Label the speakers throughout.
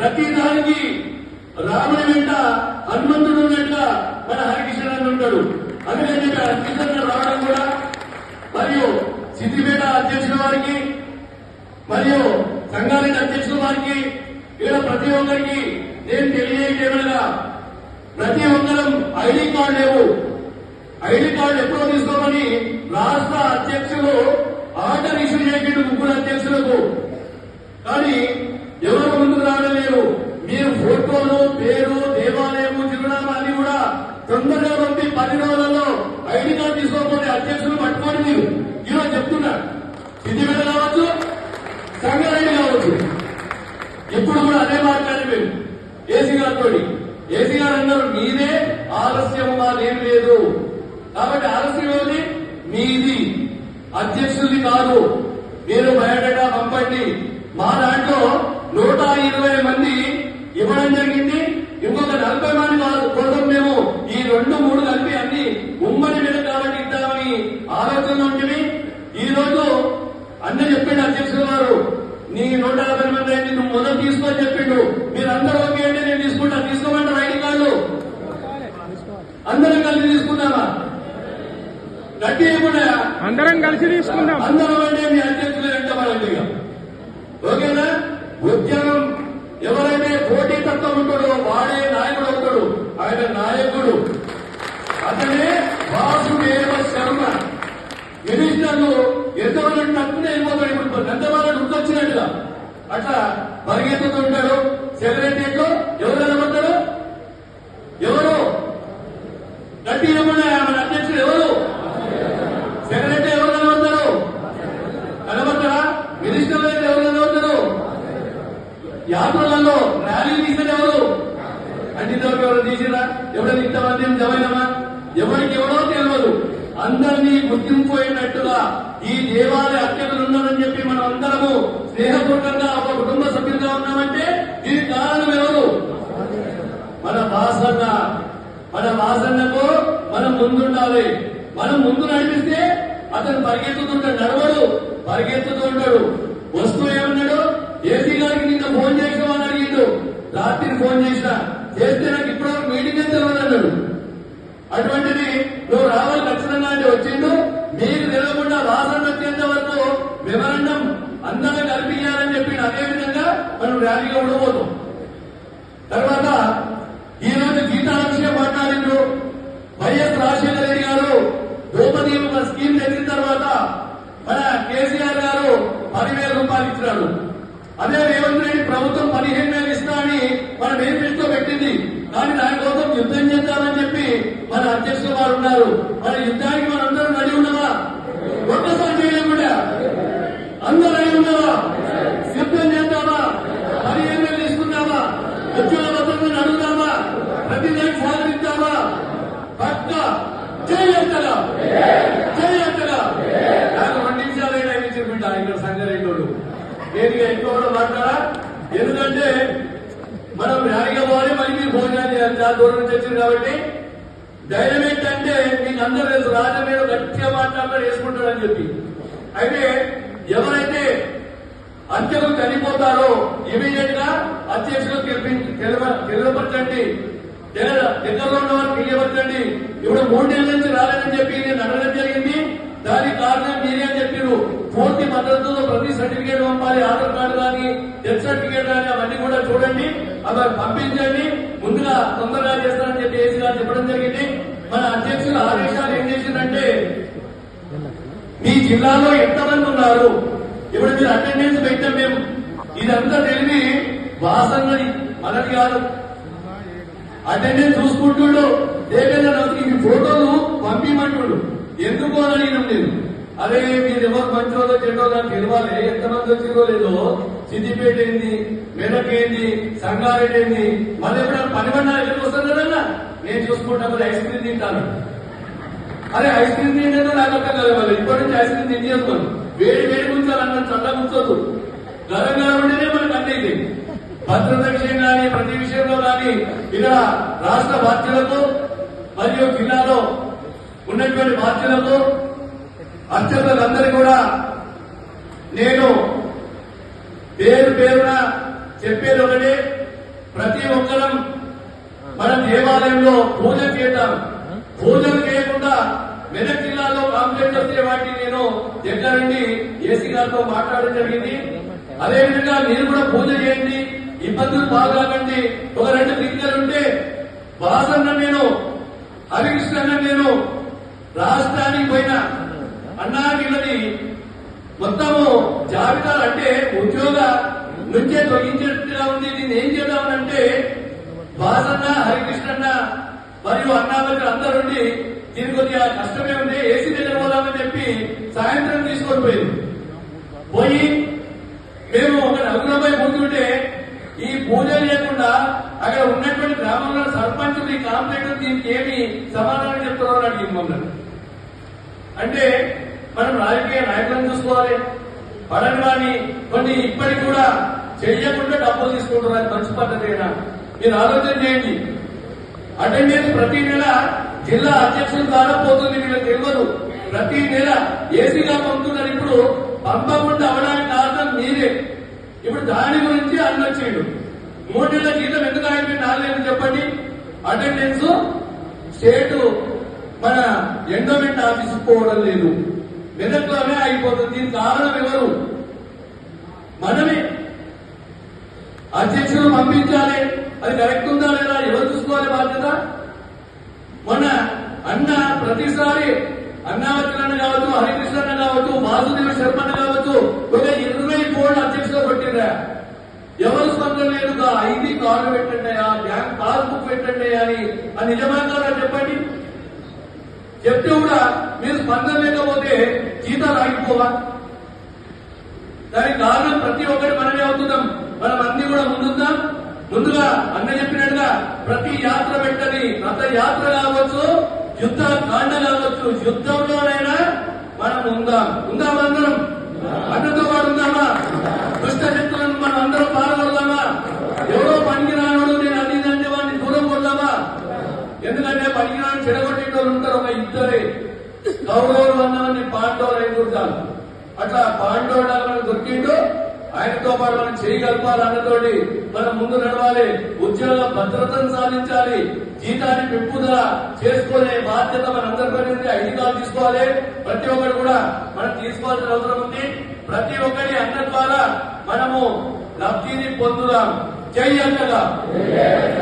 Speaker 1: ప్రతి దానికి రాముడి వెంట హనుమంతుడు ఉన్నట్టుగా మన హరికిషన్ ఉంటాడు. అందుకని హరికిషన్ రావడం కూడా మరియు సిద్దిపేట అధ్యక్షుల వారికి మరియు సంగారెడ్డి అధ్యక్షుల వారికి ఇక్కడ ప్రతి ఒక్కరికి నేను తెలియజేయమనగా ప్రతి ఒక్కరం ఐడి కార్డు లేవు. ఐడి కార్డు ఎప్పుడో తీసుకోమని రాష్ట్ర అధ్యక్షులు ఆర్డర్ ఇష్యూ చేసిండు ముగ్గురు అధ్యక్షులకు. కానీ ఎవరు ముందుకు రావడం లేరు. మీరు ఫోటోలు, పేరు, దేవాలయం, చిరునామా అన్ని కూడా తొందరగా పంపి 10 రోజులలో ఐడి కార్డు తీసుకోకపోతే అధ్యక్షులు పట్టుకొని మీరు ఈరోజు చెప్తున్నారు. సిద్దిపేట కావచ్చు, సంగారెడ్డి కావచ్చు. ఇప్పుడు కూడా అదే మాట్లాడి మేము ఏసీ గారితో. ఏసీ గారు అన్నారు మీదే ఆలస్యము మాదేం లేదు. కాబట్టి ఆలస్యం ఏది మీది, అధ్యక్షుడిది కాదు. మీరు బయోడేటా పంపండి. మా దాంట్లో 120 మంది ఇవ్వడం జరిగింది. ఇంకొక 40 మంది కోసం మేము ఈ 2-3 కలిపి అన్ని ఉమ్మడి మీద కాబట్టి ఇద్దామని ఆలోచన ఉంటుంది. ఈ రోజు అన్న చెప్పిండు అధ్యక్షుడు గారు, నీ 150 మంది అయితే నువ్వు మొదలు తీసుకోని చెప్పిండు. మీరందరూ ఓకే అంటే నేను తీసుకుంటాను. తీసుకోమంటారు ఐడి కార్డు? అందరం కలిసి తీసుకుందామా? గట్టి కూడా
Speaker 2: అందరం కలిసి తీసుకుందాం.
Speaker 1: అందరం అంటే మీ అధ్యక్షులు వెంటబడండి. ఓకేనా? ఉద్యోగం ఎవరైతే పోటీ తత్వం ఉంటాడో వాడే నాయకుడు అవుతాడు. ఆయన నాయకుడు అతనే వాసుదేవ శర్మ. మినిస్టర్లు ఎంతమంది తక్కువ వెళ్ళిపోతాడు. ఇప్పుడు ఎంతమంది గుర్తొచ్చినట్టుగా అట్లా పరిగెత్తుతూ ఉంటారు. సెక్రటరియట్ లో ఎవరు నిలబడతారు? ఎవరు గట్టి మన అధ్యక్షుడు ఎవరు? సెక్రటరీ ఎవరు నిలబడతారు? నిలబడతారా? మినిస్టర్లు అయితే ఎవరు నిలబడతారు? యాత్రలలో ర్యాలీ తీసేది ఎవరు? అంటే ఇంతవరకు ఎవరు తీసిరా? ఎవరైనా ఇంతమంది జమైనమా? ఎవరికి ఎవరో తెలియదు. అందరినీ గుర్తింపోయినట్టుగా ఈ దేవాలయ అత్యతలు ఉన్నారని చెప్పి మనం అందరము స్నేహపూర్వకంగా ఒక కుటుంబ సభ్యులుగా ఉన్నామంటే దీనికి కారణం ఎవరు? మన వాసన్న. మన వాసన్నకు మనం ముందుండాలి. మనం ముందు నడిపిస్తే అతను పరిగెత్తుతుంటాడు. నడవడు, పరిగెత్తుతూ ఉంటాడు. వస్తూ ఏమన్నాడు? ఏసీ గారికి నిన్న ఫోన్ చేసామని అడిగిండు. రాత్రి ఫోన్ చేస్తే నాకు ఇప్పటివరకు మీటింగ్ ఎంత అన్నాడు. అటువంటిది నువ్వు రావాలి ఖచ్చితంగా అంటే వచ్చిండు. మీకు తెలియకుండా వాసన వచ్చేంత వరకు మెమరాండం అందరం కల్పించాలని చెప్పి అదేవిధంగా మనం ర్యాలీగా ఉండబోతాం. తర్వాత ఈ రోజు గీతా విషయం మాట్లాడిండ్రు. వైఎస్ రాజశేఖర రెడ్డి గారు ద్రౌపది స్కీమ్ తెచ్చిన తర్వాత మన కేసీఆర్ గారు 10,000 రూపాయలు ఇచ్చినాడు. అదే రేవంత్ రెడ్డి ప్రభుత్వం 15,000 ఇస్తా అని మన మేనిఫెస్టో పెట్టింది. కానీ దానికోసం యుద్ధం చేద్దామని చెప్పి మన అధ్యక్షులు వారు ఉన్నారు. మన యుద్ధానికి మనందరం రెడీ ఉన్నావా? ఒక్కసారి చేయలేకుండా అందరూ రెడీ ఉన్నావా? యుద్ధం చేద్దామా? 15,000 తీసుకుందామా? ఉద్యోగ భద్రతను అడుగుదామా? ప్రతి దానికి సాధిద్దామా? పక్క చేయొద్దగా చేయొద్దగా. నాకు 2 నిమిషాలు అయినా ఇచ్చింటా ఇక్కడ సంగారెడ్డి. నేను ఎక్కువ కూడా మాట్లాడా. ఎందుకంటే మనం ర్యాలీగా పోవాలి, మళ్ళీ మీరు భోజనాలు చేయాలి. చాలా దూరం నుంచి వచ్చింది కాబట్టి ధైర్యం ఏంటంటే మీకు అందరూ తెలుసు రాజా మీద గట్టిగా మాట్లాడతాడు, వేసుకుంటాడని చెప్పి. అయితే ఎవరైతే అత్యకు చనిపోతారో ఇమీడియట్ గా అధ్యక్షులు తెలియపరచండి. దగ్గరలో ఉన్న వారు తెలియపరచండి. ఇప్పుడు 3 నెలల నుంచి రాలేదని చెప్పి నేను అడగడం జరిగింది. దానికి కారణం మీరే అని చెప్పారు. పూర్తి మద్దతుతో ప్రతి సర్టిఫికేట్ పంపాలి. ఆధార్ కార్డు కానీ, డెత్ సర్టిఫికేట్ కానీ అవన్నీ కూడా చూడండి, అవి పంపించండి. ముందుగా తొందరగా చేస్తారని చెప్పి ఏసీ గారు చెప్పడం జరిగింది. మన అధ్యక్షుల ఆదేశాలు ఏం చేసిందంటే మీ జిల్లాలో ఎంతమంది ఉన్నారు, ఇప్పుడు మీరు అటెండెన్స్ పెట్టాం మేము. ఇదంతా తెలివి వాసన్నది, మనది కాదు. అటెండెన్స్ చూసుకుంటుండు. దేవేంద్ర ఈ ఫోటోలు పంపించమంటుండు. ఎందుకు అని అడిగినాం నేను. అదే మీరు ఎవరు మంచోదో చెడ్డో నాకు తెలియాలి. ఎంతమంది వచ్చిందో లేదో. సిద్దిపేట ఏంది, మెదక్ ఏంది, సంగారెడ్డి ఏంది, మళ్ళీ ఎప్పుడైనా 10 మంది ఎక్కడికి వస్తుంది కదన్నా. నేను చూసుకుంటాను ఐస్ క్రీమ్ తింటాను. అరే ఐస్ క్రీమ్ తింటేనో నాకు అర్థం కాదు. మళ్ళీ ఇప్పటి నుంచి ఐస్ క్రీమ్ తినేసుకోను. వేడి వేడి ఉంచాలి అన్న చల్లగా ఉంచదు. గరంగా ఉంటేనే మనకు అన్నీ భద్రత విషయం కానీ ప్రతి విషయంలో కానీ ఇక్కడ రాష్ట్ర బాధ్యులకు మరియు జిల్లాలో ఉన్నటువంటి బాధ్యులకు అర్చకులందరూ కూడా నేను పేరున చెప్పేది ఒకటి. ప్రతి ఒక్కరం మన దేవాలయంలో పూజ చేద్దాం. పూజలు చేయకుండా మెదక్ జిల్లాలో కాంప్లైంట్ వస్తే వాటిని నేను దగ్గర నుండి ఏసీ గారితో మాట్లాడడం జరిగింది. అదేవిధంగా మీరు కూడా పూజ చేయండి, ఇబ్బందులు బాగాకండి. ఒక 2 దిగ్గలు ఉంటే బాసన్న నేను హరికృష్ణ నేను రాష్ట్రానికి పోయినా అన్నా వీళ్ళది మొత్తము జాబితా అంటే ఉద్యోగ నుంచే తొలగించేట్టుగా ఉంది. దీన్ని ఏం చేద్దామనంటే బాసన్న హరికృష్ణ మరియు అన్నామతి అందరూ ఉండి దీనికి కొద్దిగా కష్టమే ఉంది, ఏసీ దగ్గర పోదామని చెప్పి సాయంత్రం తీసుకొని పోయి మేము ఒక 4 రూపాయలు కూర్చుంటే ఈ పూజ లేకుండా అక్కడ ఉన్నటువంటి గ్రామంలో సర్పంచులు ఈ కాంప్లైంట్ దీనికి ఏమి సమాధానం చెప్తున్నారో అడిగింది మమ్మల్ని. అంటే మనం రాజకీయ నాయకులను చూసుకోవాలి. పడని వాడిని కొన్ని ఇప్పటికి కూడా చెయ్యకుండా డబ్బులు తీసుకుంటున్నారు. అది మంచి పద్ధతేనా? మీరు ఆలోచన చేయండి. అటెండెన్స్ ప్రతి నెల జిల్లా అధ్యక్షుల ద్వారా పోతుంది, వీళ్ళకి తెలియదు. ప్రతి నెల ఏసీగా పంపుతున్నారు. ఇప్పుడు పంపకుండా అవడానికి కారణం మీరే. ఇప్పుడు దాని గురించి అన్నొచ్చేడు 3 నెలల జీతం ఎందుకు ఆగిపోయింది 4 నెలలు చెప్పండి. అటెండెన్స్ స్టేట్ మన ఎండోమెంట్ ఆఫీస్ పోవడం లేదు, మెదక్లోనే అయిపోతుంది. దీనికి కారణం ఎవరు? మనమే. అధ్యక్షులు పంపించాలి, అది కరెక్ట్ ఉందా లేదా ఎవరు చూసుకోవాలి బాధ్యత? మొన్న అన్న ప్రతిసారి అన్నావతిరన్న కావచ్చు, హరికృష్ణ కావచ్చు, వాసుదేవ శర్మ కావచ్చు, ఒక 20 కోట్ల అధ్యక్షులు కొట్టిందా? ఎవరు స్పందన లేదు. ఐడి కార్డు పెట్టండి, బ్యాంక్ పాస్బుక్ పెట్టండి అని నిజమా కాదా చెప్పండి. చెప్తే కూడా మీరు స్పందన లేకపోతే జీతాలు ఆగిపోవా? దానికి కారణం ప్రతి ఒక్కటి మనమే అవుతున్నాం. మనం అన్ని కూడా ముందుందాం. ముందుగా అన్న చెప్పినట్టుగా ప్రతి యాత్ర పెట్టని, రథ యాత్ర కావచ్చు, యుద్ధ కాండ కావచ్చు, యుద్ధంలోనైనా మనం ఉందాం అందరం. అన్నతో పాటు ఉందామా? దుష్ట శక్తులను మనం అందరం పాల్గొడదామా? ఎవరో పనికిరానుడు నేను అన్నిదంటే వాడిని దూరం కొడదామా? ఎందుకంటే పనికిరాని చెడగొట్టేటోళ్ళు ఉంటారు. ఒక ఇద్దరే కౌరవులు అన్నవన్నీ పాండవులు అని గుర్తాలు. అట్లా పాండవుడు మనకు దొరికిండు. ఆయనతో పాటు మనం చేయగలపాలి. అన్నతోటి మనం ముందు నడవాలి. ఉద్యోగ భద్రతను సాధించాలి. జీతాన్ని పెంపుదల చేసుకునే బాధ్యత మనందరిపై ఉంది. ఐడి కార్డు తీసుకోవాలి. ప్రతి ఒక్కరు కూడా మనం తీసుకోవాల్సిన అవసరం ఉంది. ప్రతి ఒక్కరి అన్న ద్వారా మనము లబ్ధిని పొందుదాం. జై అంతగా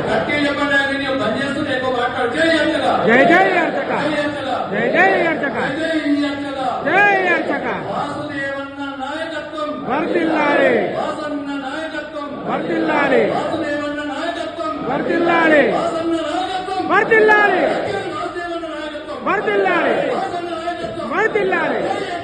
Speaker 1: గట్టి చెప్పండి. నేను బంద్ చేస్తుంటే ఎక్కువ మాట్లాడు. జై అంతగా,
Speaker 2: జై జై అంతగా,
Speaker 1: జై అంతగా,
Speaker 2: జై జై అంతగా,
Speaker 1: జై అంతగా,
Speaker 2: జై అంతగా.
Speaker 1: వాసుదేవన్న నాయకత్వం
Speaker 2: వర్ధిల్లాలి,
Speaker 1: వాసన్న నాయకత్వం
Speaker 2: వర్ధిల్లాలి,
Speaker 1: వాసుదేవన్న నాయకత్వం
Speaker 2: వర్ధిల్లాలి,
Speaker 1: వాసన్న నాయకత్వం
Speaker 2: వర్ధిల్లాలి,
Speaker 1: వాసుదేవన్న నాయకత్వం
Speaker 2: వర్ధిల్లాలి,
Speaker 1: వాసన్న నాయకత్వం
Speaker 2: వర్ధిల్లాలి.
Speaker 1: జై